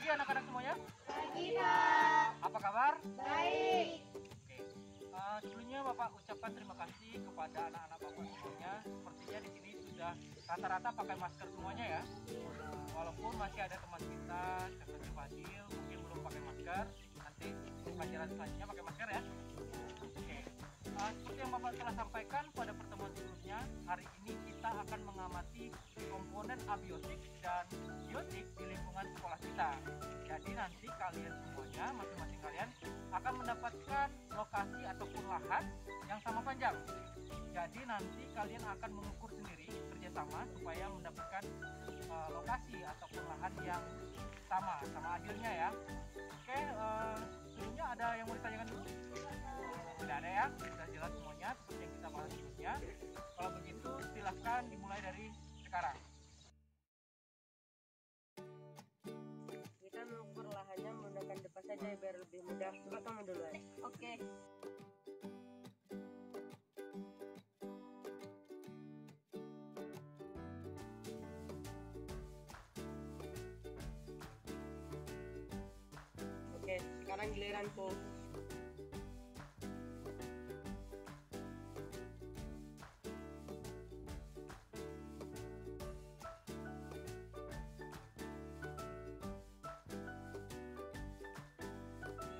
pagi anak-anak semuanya. Pagi, Pak. Apa kabar? Baik. Oke. Sebelumnya Bapak ucapkan terima kasih kepada anak-anak Bapak semuanya. Sepertinya di sini sudah rata-rata pakai masker semuanya ya. Walaupun masih ada teman kita seperti Fadil mungkin belum pakai masker. Nanti pelajaran selanjutnya pakai masker ya. Oke. Seperti yang Bapak telah sampaikan pada pertemuan sebelumnya, hari ini kita akan mengamati komponen abiotik dan biotik di lingkungan sekolah kita. Jadi nanti kalian semuanya, masing-masing kalian akan mendapatkan lokasi ataupun lahan yang sama panjang. Jadi nanti kalian akan mengukur sendiri kerjasama supaya mendapatkan lokasi ataupun lahan yang sama adilnya ya. Oke, sebelumnya ada yang mau ditanyakan dulu? Tidak ada ya, sudah jelas semuanya seperti yang kita bahas sebelumnya. Kalau begitu silahkan dimulai dari sekarang. Kita mengukur lahannya menggunakan depas saja biar lebih mudah. Coba kamu duluan. Oke. Oke, sekarang giliranku.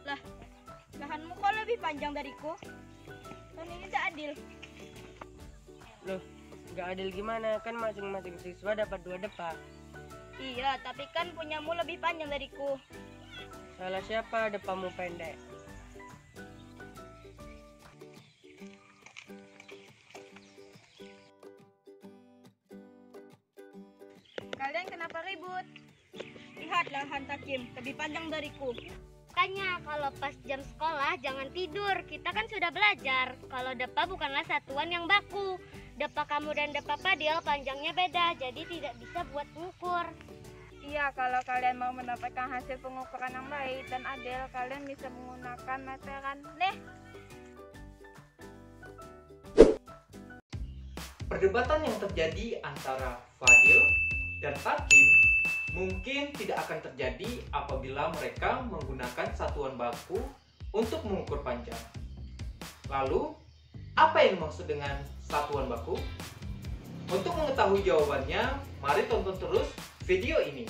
Lah, lahanmu kok lebih panjang dariku? Kan ini tak adil. Loh, nggak adil gimana? Kan masing-masing siswa dapat 2 depa. Iya, tapi kan punyamu lebih panjang dariku. Salah siapa? Depamu pendek. Kalian kenapa ribut? Lihat lahan Takim, lebih panjang dariku. Makanya kalau pas jam sekolah jangan tidur, kita kan sudah belajar. Kalau depa bukanlah satuan yang baku. Depa kamu dan depa Fadil panjangnya beda, jadi tidak bisa buat mengukur. Iya, kalau kalian mau mendapatkan hasil pengukuran yang baik dan adil, kalian bisa menggunakan meteran. Nih, Perdebatan yang terjadi antara Fadil dan Takim mungkin tidak akan terjadi apabila mereka menggunakan satuan baku untuk mengukur panjang. Lalu, apa yang dimaksud dengan satuan baku? Untuk mengetahui jawabannya, mari tonton terus video ini.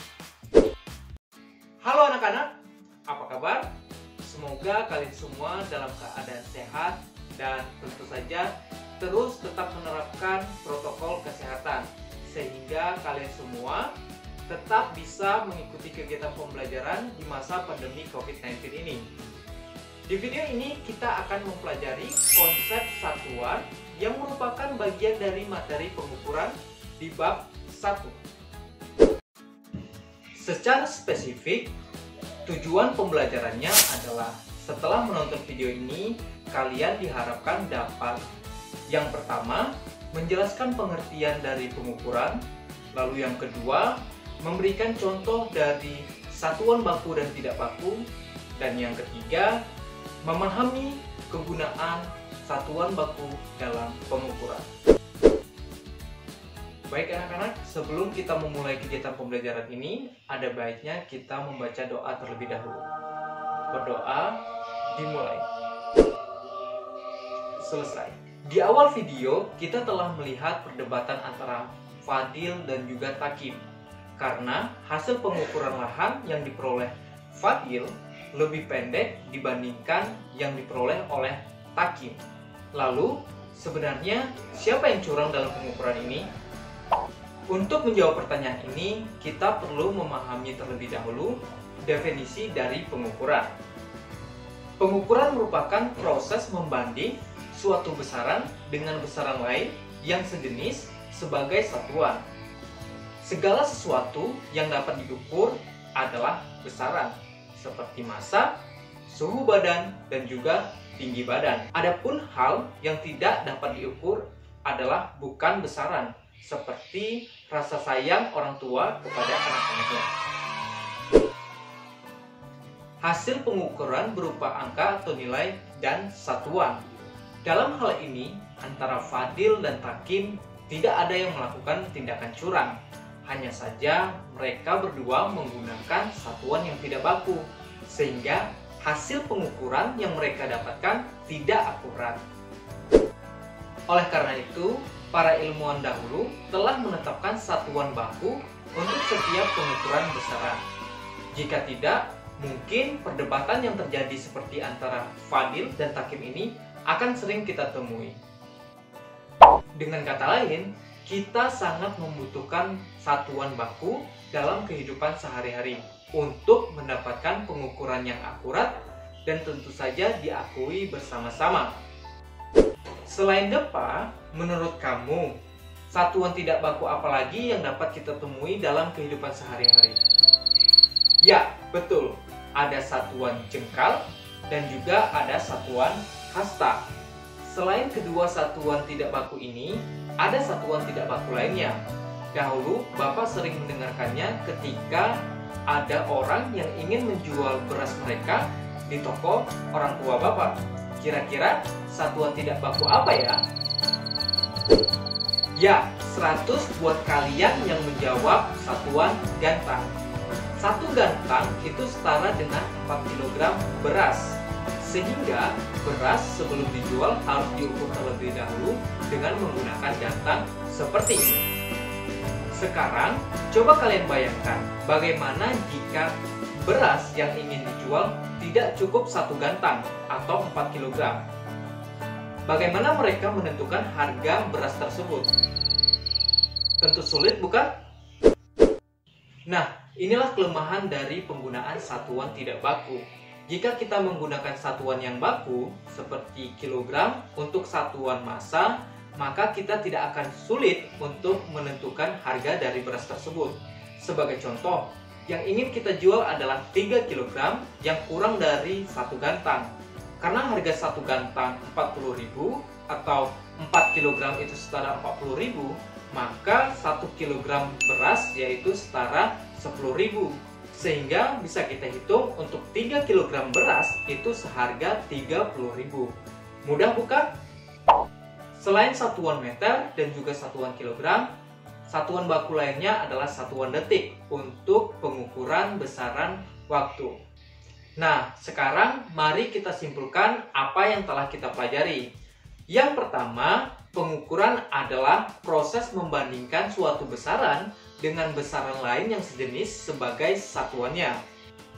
Halo anak-anak, apa kabar? Semoga kalian semua dalam keadaan sehat dan tentu saja terus tetap menerapkan protokol kesehatan sehingga kalian semua tetap bisa mengikuti kegiatan pembelajaran di masa pandemi COVID-19 ini. Di video ini kita akan mempelajari konsep satuan yang merupakan bagian dari materi pengukuran di bab 1. Secara spesifik, tujuan pembelajarannya adalah setelah menonton video ini, kalian diharapkan dapat yang pertama, menjelaskan pengertian dari pengukuran, lalu yang kedua, memberikan contoh dari satuan baku dan tidak baku, dan yang ketiga, memahami kegunaan satuan baku dalam pengukuran. Baik anak-anak, sebelum kita memulai kegiatan pembelajaran ini, ada baiknya kita membaca doa terlebih dahulu. Berdoa, dimulai. Selesai. Di awal video, kita telah melihat perdebatan antara Fadil dan juga Takim. Karena hasil pengukuran lahan yang diperoleh Fadil lebih pendek dibandingkan yang diperoleh oleh Takim. Lalu, sebenarnya siapa yang curang dalam pengukuran ini? Untuk menjawab pertanyaan ini, kita perlu memahami terlebih dahulu definisi dari pengukuran. Pengukuran merupakan proses membanding suatu besaran dengan besaran lain yang sejenis sebagai satuan. Segala sesuatu yang dapat diukur adalah besaran, seperti massa, suhu badan, dan juga tinggi badan. Adapun hal yang tidak dapat diukur adalah bukan besaran, seperti rasa sayang orang tua kepada anak-anaknya. Hasil pengukuran berupa angka atau nilai dan satuan. Dalam hal ini, antara Fadil dan Takim tidak ada yang melakukan tindakan curang. Hanya saja mereka berdua menggunakan satuan yang tidak baku, sehingga hasil pengukuran yang mereka dapatkan tidak akurat. Oleh karena itu, para ilmuwan dahulu telah menetapkan satuan baku untuk setiap pengukuran besaran. Jika tidak, mungkin perdebatan yang terjadi seperti antara Fadil dan Takim ini akan sering kita temui. Dengan kata lain, kita sangat membutuhkan satuan baku dalam kehidupan sehari-hari untuk mendapatkan pengukuran yang akurat dan tentu saja diakui bersama-sama. Selain DEPA, menurut kamu, satuan tidak baku apa lagi yang dapat kita temui dalam kehidupan sehari-hari? Ya, betul. Ada satuan jengkal dan juga ada satuan hasta. Selain kedua satuan tidak baku ini, ada satuan tidak baku lainnya. Dahulu, Bapak sering mendengarkannya ketika ada orang yang ingin menjual beras mereka di toko orang tua Bapak. Kira-kira satuan tidak baku apa ya? Ya, 100 buat kalian yang menjawab satuan gantang. 1 gantang itu setara dengan 4 kg beras. Sehingga beras sebelum dijual harus diukur terlebih dahulu dengan menggunakan gantang seperti ini. Sekarang, coba kalian bayangkan bagaimana jika beras yang ingin dijual tidak cukup 1 gantang atau 4 kg. Bagaimana mereka menentukan harga beras tersebut? Tentu sulit, bukan? Nah, inilah kelemahan dari penggunaan satuan tidak baku. Jika kita menggunakan satuan yang baku, seperti kilogram untuk satuan massa, maka kita tidak akan sulit untuk menentukan harga dari beras tersebut. Sebagai contoh, yang ingin kita jual adalah 3 kg yang kurang dari 1 gantang. Karena harga 1 gantang 40.000 atau 4 kg itu setara 40.000, maka 1 kg beras yaitu setara 10.000. Sehingga bisa kita hitung untuk 3 kg beras itu seharga 30.000. Mudah bukan? Selain satuan meter dan juga satuan kilogram, satuan baku lainnya adalah satuan detik untuk pengukuran besaran waktu. Nah, sekarang mari kita simpulkan apa yang telah kita pelajari. Yang pertama, pengukuran adalah proses membandingkan suatu besaran dengan besaran lain yang sejenis sebagai satuannya.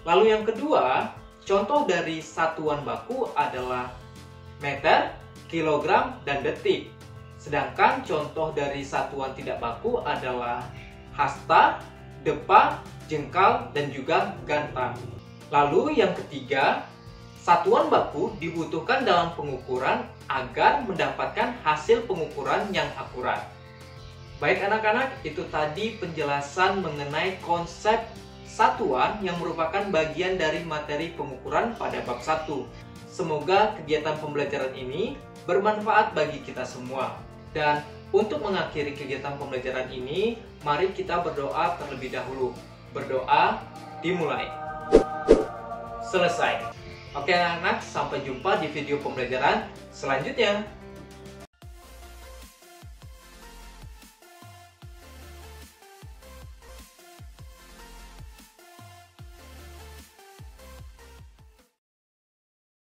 Lalu yang kedua, contoh dari satuan baku adalah meter, kilogram, dan detik. Sedangkan contoh dari satuan tidak baku adalah hasta, depa, jengkal, dan juga gantang. Lalu yang ketiga, satuan baku dibutuhkan dalam pengukuran agar mendapatkan hasil pengukuran yang akurat. Baik anak-anak, itu tadi penjelasan mengenai konsep satuan yang merupakan bagian dari materi pengukuran pada bab 1. Semoga kegiatan pembelajaran ini bermanfaat bagi kita semua. Dan untuk mengakhiri kegiatan pembelajaran ini, mari kita berdoa terlebih dahulu. Berdoa dimulai. Selesai. Oke anak-anak, sampai jumpa di video pembelajaran selanjutnya.